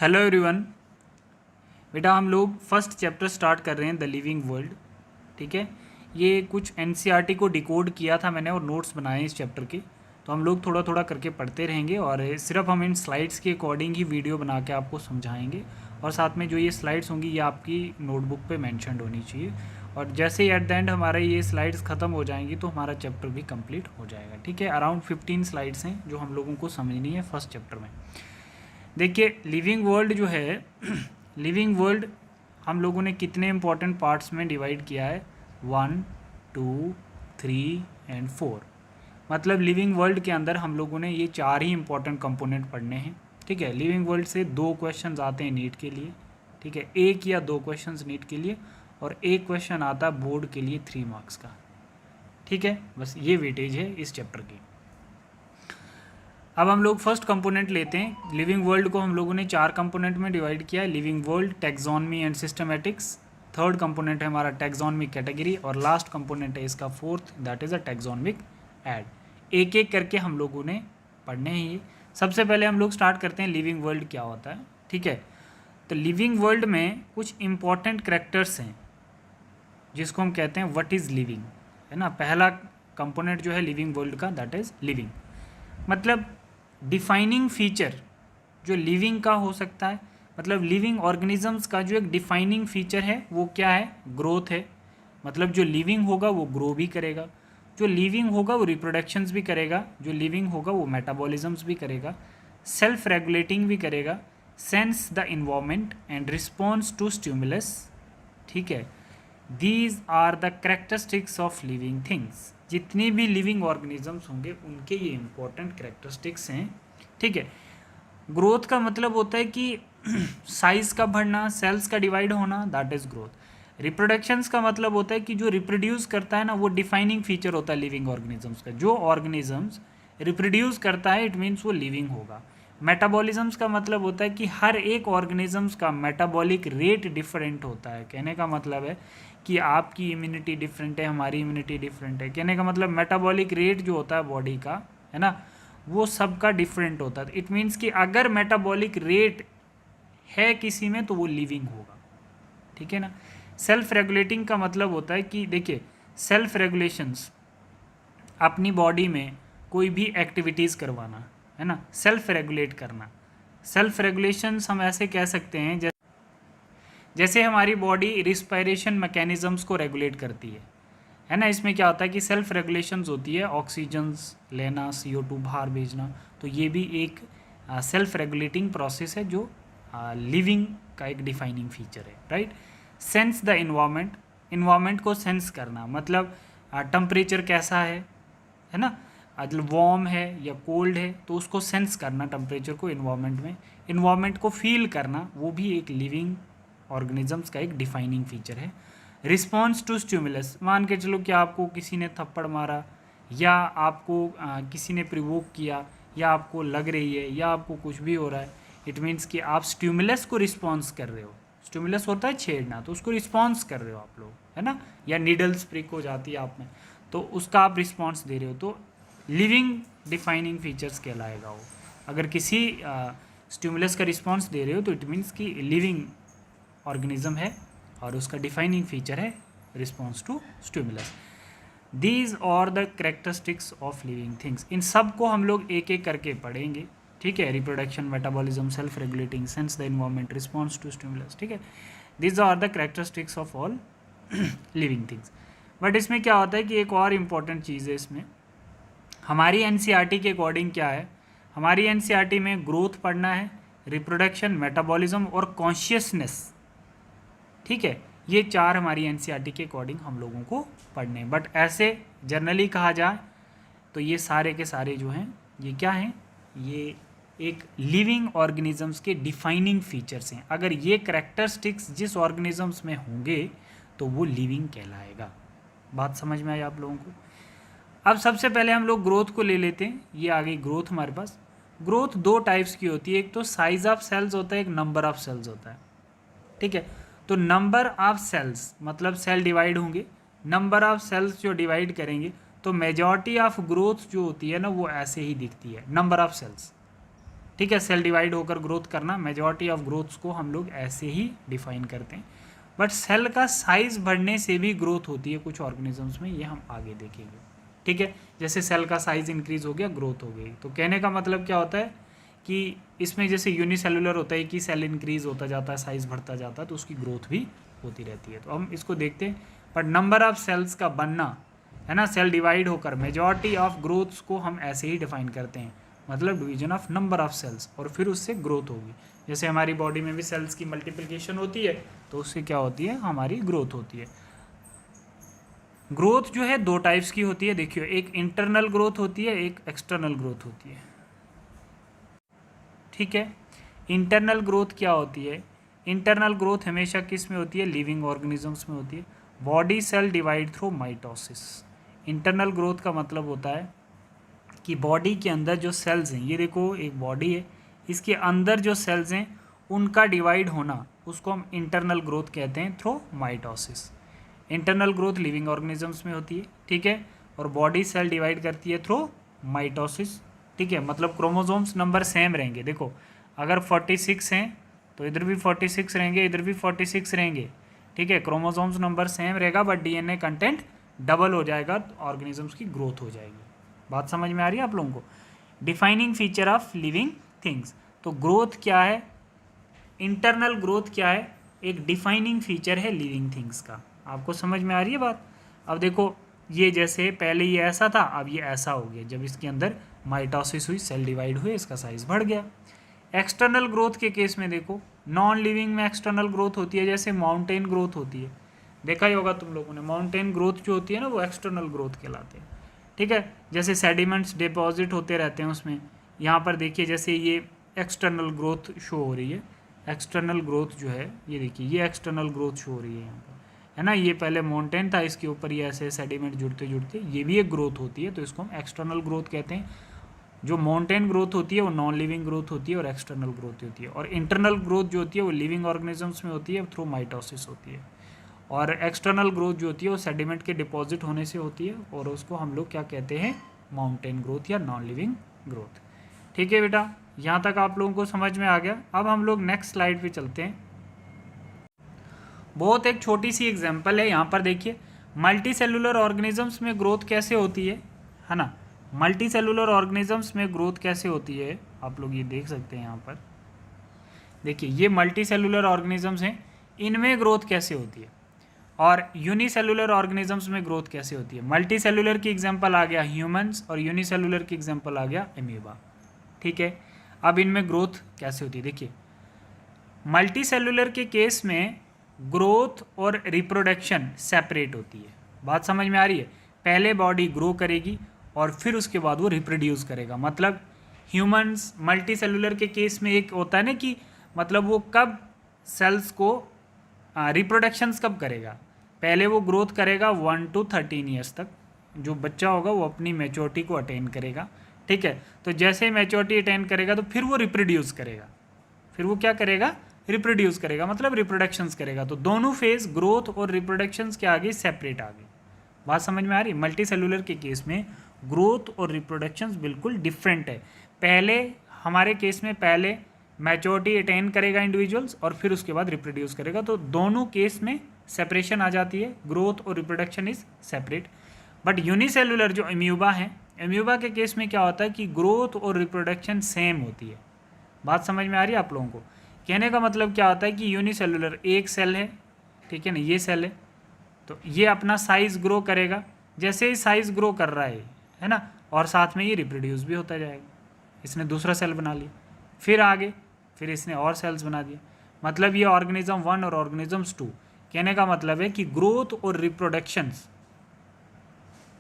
Hello everyone. बेटा हम लोग फर्स्ट चैप्टर स्टार्ट कर रहे हैं द लिविंग वर्ल्ड। ठीक है, ये कुछ एनसीईआरटी को डिकोड किया था मैंने और नोट्स बनाए हैं इस चैप्टर के, तो हम लोग थोड़ा थोड़ा करके पढ़ते रहेंगे और सिर्फ हम इन स्लाइड्स के अकॉर्डिंग ही वीडियो बना के आपको समझाएंगे। और साथ में जो ये स्लाइड्स होंगी ये आपकी नोटबुक पे मेंशन्ड होनी चाहिए, और जैसे ही एट द एंड हमारा ये स्लाइड्स ख़त्म हो जाएंगी तो हमारा चैप्टर भी कंप्लीट हो जाएगा। ठीक है, अराउंड 15 स्लाइड्स हैं जो हम लोगों को समझनी है फर्स्ट चैप्टर में। देखिए लिविंग वर्ल्ड जो है लिविंग वर्ल्ड हम लोगों ने कितने इंपॉर्टेंट पार्ट्स में डिवाइड किया है, 1, 2, 3 एंड 4। मतलब लिविंग वर्ल्ड के अंदर हम लोगों ने ये 4 ही इंपॉर्टेंट कंपोनेंट पढ़ने हैं। ठीक है, लिविंग वर्ल्ड से 2 क्वेश्चंस आते हैं नीट के लिए। ठीक है, 1 या 2 क्वेश्चंस नीट के लिए और 1 क्वेश्चन आता है बोर्ड के लिए 3 मार्क्स का। ठीक है, बस ये वेटेज है इस चैप्टर की। अब हम लोग फर्स्ट कंपोनेंट लेते हैं। लिविंग वर्ल्ड को हम लोगों ने 4 कंपोनेंट में डिवाइड किया है, living world, taxonomy and systematics. Third component है हमारा टैक्सोनॉमिक कैटेगरी और लास्ट कंपोनेंट है इसका fourth, that is a taxonomic aid. एक एक करके हम लोगों ने पढ़ने हैं ये। सबसे पहले हम लोग स्टार्ट करते हैं लिविंग वर्ल्ड क्या होता है। ठीक है, तो लिविंग वर्ल्ड में कुछ इंपॉर्टेंट करेक्टर्स हैं जिसको हम कहते हैं व्हाट इज़ लिविंग, है ना। पहला कंपोनेंट जो है लिविंग वर्ल्ड का, दैट इज़ लिविंग। मतलब डिफाइनिंग फीचर जो लिविंग का हो सकता है, मतलब लिविंग ऑर्गेनिजम्स का जो एक डिफाइनिंग फीचर है वो क्या है, ग्रोथ है। मतलब जो लिविंग होगा वो ग्रो भी करेगा, जो लिविंग होगा वो रिप्रोडक्शंस भी करेगा, जो लिविंग होगा वो मेटाबॉलिज्म्स भी करेगा, सेल्फ रेगुलेटिंग भी करेगा, sense the environment and response to stimulus. ठीक है, these are the characteristics of living things. जितने भी लिविंग ऑर्गेनिजम्स होंगे उनके ये इंपॉर्टेंट करेक्टरिस्टिक्स हैं। ठीक है, ग्रोथ का मतलब होता है कि साइज का बढ़ना, सेल्स का डिवाइड होना, दैट इज ग्रोथ। रिप्रोडक्शंस का मतलब होता है कि जो रिप्रोड्यूस करता है ना, वो डिफाइनिंग फीचर होता है लिविंग ऑर्गेनिजम्स का। जो ऑर्गेनिजम्स रिप्रोड्यूस करता है इट मीन्स वो लिविंग होगा। मेटाबॉलिज्म्स का मतलब होता है कि हर एक ऑर्गेनिजम्स का मेटाबॉलिक रेट डिफरेंट होता है। कहने का मतलब है कि आपकी इम्यूनिटी डिफरेंट है, हमारी इम्यूनिटी डिफरेंट है। कहने का मतलब मेटाबॉलिक रेट जो होता है बॉडी का, है ना, वो सबका डिफरेंट होता है। इट मीन्स कि अगर मेटाबॉलिक रेट है किसी में तो वो लिविंग होगा। ठीक है ना। सेल्फ रेगुलेटिंग का मतलब होता है कि देखिए सेल्फ रेगुलेशंस, अपनी बॉडी में कोई भी एक्टिविटीज़ करवाना, है ना, सेल्फ रेगुलेट करना। सेल्फ रेगुलेशंस हम ऐसे कह सकते हैं जैसे हमारी बॉडी रिस्पायरेशन मैकेनिज़म्स को रेगुलेट करती है ना। इसमें क्या होता है कि सेल्फ रेगुलेशंस होती है, ऑक्सीजन्स लेना, CO2 बाहर भेजना, तो ये भी एक सेल्फ रेगुलेटिंग प्रोसेस है जो लिविंग का एक डिफाइनिंग फीचर है, right. Sense the environment, environment को सेंस करना, मतलब टेम्परेचर कैसा है ना, मतलब वार्म है या कोल्ड है तो उसको सेंस करना टेम्परेचर को इन्वायरमेंट में। इन्वायरमेंट को फील करना, वो भी एक लिविंग ऑर्गेनिजम्स का एक डिफाइनिंग फीचर है। रिस्पॉन्स टू स्टिमुलस, मान के चलो कि आपको किसी ने थप्पड़ मारा या आपको किसी ने प्रिवोक किया या आपको लग रही है या आपको कुछ भी हो रहा है, इट मीन्स कि आप स्टिमुलस को रिस्पॉन्स कर रहे हो। स्टिमुलस होता है छेड़ना, तो उसको रिस्पॉन्स कर रहे हो आप लोग, है ना। या नीडल्स प्रिक हो जाती है आप में तो उसका आप रिस्पॉन्स दे रहे हो, तो लिविंग डिफाइनिंग फीचर्स कहलाएगा वो। अगर किसी स्टिमुलस का रिस्पॉन्स दे रहे हो तो इट मीन्स कि लिविंग ऑर्गेनिज्म है और उसका डिफाइनिंग फीचर है response to stimulus. These are the characteristics of living things. इन सब को हम लोग एक एक करके पढ़ेंगे। ठीक है, reproduction, metabolism, self regulating, sense the environment, response to stimulus. ठीक है, these are the characteristics of all living things. But इसमें क्या होता है कि एक और इम्पॉर्टेंट चीज़ है इसमें, हमारी एनसीईआरटी के अकॉर्डिंग क्या है, हमारी एनसीईआरटी में ग्रोथ पढ़ना है, रिप्रोडक्शन, मेटाबॉलिज्म और कॉन्शियसनेस। ठीक है, ये 4 हमारी एनसीईआरटी के अकॉर्डिंग हम लोगों को पढ़ने हैं। बट ऐसे जनरली कहा जाए तो ये सारे के सारे जो हैं ये क्या हैं, ये एक लिविंग ऑर्गेनिजम्स के डिफाइनिंग फीचर्स हैं। अगर ये करेक्टरिस्टिक्स जिस ऑर्गेनिजम्स में होंगे तो वो लिविंग कहलाएगा। बात समझ में आई आप लोगों को। अब सबसे पहले हम लोग ग्रोथ को ले लेते हैं। ये आ गई ग्रोथ हमारे पास। ग्रोथ 2 टाइप्स की होती है, एक तो साइज ऑफ सेल्स होता है, एक नंबर ऑफ सेल्स होता है। ठीक है, तो नंबर ऑफ सेल्स मतलब सेल डिवाइड होंगे, नंबर ऑफ सेल्स जो डिवाइड करेंगे तो मेजॉरिटी ऑफ ग्रोथ जो होती है ना वो ऐसे ही दिखती है, नंबर ऑफ सेल्स। ठीक है, सेल डिवाइड होकर ग्रोथ करना, मेजॉरिटी ऑफ ग्रोथ्स को हम लोग ऐसे ही डिफाइन करते हैं। बट सेल का साइज बढ़ने से भी ग्रोथ होती है कुछ ऑर्गेनिजम्स में, ये हम आगे देखेंगे। ठीक है, जैसे सेल का साइज इंक्रीज हो गया, ग्रोथ हो गई। तो कहने का मतलब क्या होता है कि इसमें जैसे यूनिसेलुलर होता है कि सेल इंक्रीज होता जाता है, साइज बढ़ता जाता है, तो उसकी ग्रोथ भी होती रहती है। तो हम इसको देखते हैं। पर नंबर ऑफ सेल्स का बनना है ना, सेल डिवाइड होकर मेजॉरिटी ऑफ ग्रोथ्स को हम ऐसे ही डिफाइन करते हैं, मतलब division of number of cells, और फिर उससे ग्रोथ होगी। जैसे हमारी बॉडी में भी सेल्स की मल्टीप्लिकेशन होती है, तो उससे क्या होती है, हमारी ग्रोथ होती है। ग्रोथ जो है दो टाइप्स की होती है, देखियो, एक इंटरनल ग्रोथ होती है, एक एक्सटर्नल ग्रोथ होती है। ठीक है, इंटरनल ग्रोथ क्या होती है? इंटरनल ग्रोथ हमेशा किस में होती है? लिविंग ऑर्गेनिजम्स में होती है। Body cell divide through mitosis. Internal growth का मतलब होता है कि बॉडी के अंदर जो सेल्स हैं, ये देखो एक बॉडी है, इसके अंदर जो सेल्स हैं उनका डिवाइड होना, उसको हम इंटरनल ग्रोथ कहते हैं through mitosis. Internal growth living organisms में होती है, ठीक है, और बॉडी सेल डिवाइड करती है थ्रू माइटोसिस। ठीक है, मतलब क्रोमोसोम्स नंबर सेम रहेंगे। देखो अगर 46 हैं तो इधर भी 46 रहेंगे, इधर भी 46 रहेंगे। ठीक है, क्रोमोसोम्स नंबर सेम रहेगा बट डीएनए कंटेंट डबल हो जाएगा, तो ऑर्गेनिजम्स की ग्रोथ हो जाएगी। बात समझ में आ रही है आप लोगों को? Defining feature of living things. तो ग्रोथ क्या है, इंटरनल ग्रोथ क्या है, एक डिफाइनिंग फीचर है लिविंग थिंग्स का। आपको समझ में आ रही है बात? अब देखो ये जैसे पहले ये ऐसा था, अब ये ऐसा हो गया, जब इसके अंदर माइटोसिस हुई, सेल डिवाइड हुए, इसका साइज बढ़ गया। एक्सटर्नल ग्रोथ के केस में देखो, नॉन लिविंग में एक्सटर्नल ग्रोथ होती है, जैसे माउंटेन ग्रोथ होती है, देखा ही होगा तुम लोगों ने, माउंटेन ग्रोथ जो होती है ना वो एक्सटर्नल ग्रोथ कहलाते हैं। ठीक है, जैसे सेडिमेंट्स डिपॉजिट होते रहते हैं उसमें, यहाँ पर देखिए जैसे ये एक्सटर्नल ग्रोथ शो हो रही है। एक्सटर्नल ग्रोथ जो है ये देखिए, ये एक्सटर्नल ग्रोथ शो हो रही है यहाँ पर, है ना। ये पहले माउंटेन था, इसके ऊपर ये ऐसे सेडिमेंट जुड़ते जुड़ते ये भी एक ग्रोथ होती है, तो इसको हम एक्सटर्नल ग्रोथ कहते हैं। जो माउंटेन ग्रोथ होती है वो नॉन लिविंग ग्रोथ होती है और एक्सटर्नल ग्रोथ होती है, और इंटरनल ग्रोथ जो होती है वो लिविंग ऑर्गेनिजम्स में होती है, थ्रू माइटोसिस होती है। और एक्सटर्नल ग्रोथ जो होती है वो सेडिमेंट के डिपॉजिट होने से होती है, और उसको हम लोग क्या कहते हैं, माउंटेन ग्रोथ या नॉन लिविंग ग्रोथ। ठीक है बेटा, यहाँ तक आप लोगों को समझ में आ गया। अब हम लोग नेक्स्ट स्लाइड पे चलते हैं। बहुत एक छोटी सी एग्जांपल है, यहाँ पर देखिए, मल्टी सेलुलर ऑर्गेनिजम्स में ग्रोथ कैसे होती है ना। मल्टी सेलुलर ऑर्गेनिजम्स में ग्रोथ कैसे होती है, आप लोग ये देख सकते हैं। यहाँ पर देखिए, ये मल्टी सेलुलर ऑर्गेनिजम्स हैं, इनमें ग्रोथ कैसे होती है, और यूनिसेलुलर ऑर्गेनिजम्स में ग्रोथ कैसे होती है। मल्टी सेलुलर की एग्जांपल आ गया ह्यूमंस, और यूनिसेलुलर की एग्जांपल आ गया एमीबा। ठीक है, अब इनमें ग्रोथ कैसे होती है, देखिए मल्टी सेलुलर के केस में ग्रोथ और रिप्रोडक्शन सेपरेट होती है। बात समझ में आ रही है? पहले बॉडी ग्रो करेगी और फिर उसके बाद वो रिप्रोड्यूस करेगा। मतलब ह्यूमंस मल्टी सेलुलर के केस में एक होता है ना कि मतलब वो कब सेल्स को रिप्रोडक्शंस कब करेगा, पहले वो ग्रोथ करेगा 1 to 13 ईयर्स तक, जो बच्चा होगा वो अपनी मैच्योरिटी को अटेन करेगा। ठीक है, तो जैसे ही मैच्योरिटी अटेन करेगा तो फिर वो रिप्रोड्यूस करेगा, फिर वो क्या करेगा, रिप्रोड्यूस करेगा, मतलब रिप्रोडक्शंस करेगा। तो दोनों फेज ग्रोथ और रिप्रोडक्शंस के आगे सेपरेट आ गए। बात समझ में आ रही? मल्टी सेलुलर के केस में ग्रोथ और रिप्रोडक्शंस बिल्कुल डिफरेंट है। पहले हमारे केस में पहले मैच्योरिटी अटेन करेगा इंडिविजुअल्स और फिर उसके बाद रिप्रोड्यूस करेगा, तो दोनों केस में सेपरेशन आ जाती है, ग्रोथ और reproduction is separate. But unicellular जो अम्यूबा है, अम्यूबा के केस में क्या होता है कि ग्रोथ और रिप्रोडक्शन सेम होती है। बात समझ में आ रही है आप लोगों को? कहने का मतलब क्या होता है कि यूनिसेलुलर एक सेल है, ठीक है ना, ये सेल है, तो ये अपना साइज ग्रो करेगा, जैसे ही साइज ग्रो कर रहा है ना, और साथ में ये रिप्रोड्यूस भी होता जाएगा। इसने दूसरा सेल बना लिया, फिर आगे फिर इसने और सेल्स बना दिए, मतलब ये ऑर्गेनिज्म 1 और ऑर्गेनिजम्स 2। कहने का मतलब है कि ग्रोथ और रिप्रोडक्शंस,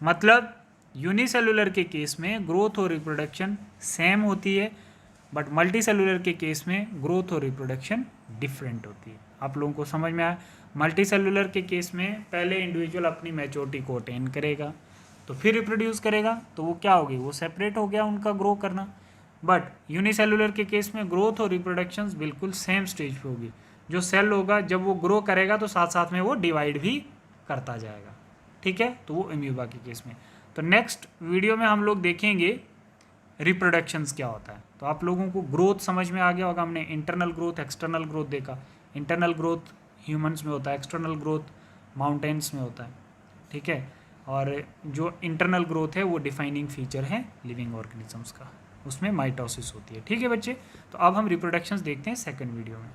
मतलब यूनिसेलुलर के केस में ग्रोथ और रिप्रोडक्शन सेम होती है, बट मल्टी सेलुलर के केस में ग्रोथ और रिप्रोडक्शन डिफरेंट होती है। आप लोगों को समझ में आया? मल्टी सेलुलर के केस में पहले इंडिविजुअल अपनी मैच्योरिटी को अटेन करेगा, तो फिर रिप्रोड्यूस करेगा, तो वो क्या हो गई, वो सेपरेट हो गया उनका ग्रो करना। बट यूनिसेलुलर के केस में ग्रोथ और रिप्रोडक्शंस बिल्कुल सेम स्टेज पे होगी। जो सेल होगा जब वो ग्रो करेगा तो साथ साथ में वो डिवाइड भी करता जाएगा। ठीक है, तो वो अम्यूबा के केस में। तो नेक्स्ट वीडियो में हम लोग देखेंगे रिप्रोडक्शंस क्या होता है। तो आप लोगों को ग्रोथ समझ में आ गया होगा, हमने इंटरनल ग्रोथ एक्सटर्नल ग्रोथ देखा। इंटरनल ग्रोथ ह्यूमंस में होता है, एक्सटर्नल ग्रोथ माउंटेन्स में होता है, ठीक है। और जो इंटरनल ग्रोथ है वो डिफाइनिंग फीचर है लिविंग ऑर्गेनिजम्स का, उसमें माइटोसिस होती है, ठीक है बच्चे। तो अब हम रिप्रोडक्शंस देखते हैं सेकंड वीडियो में।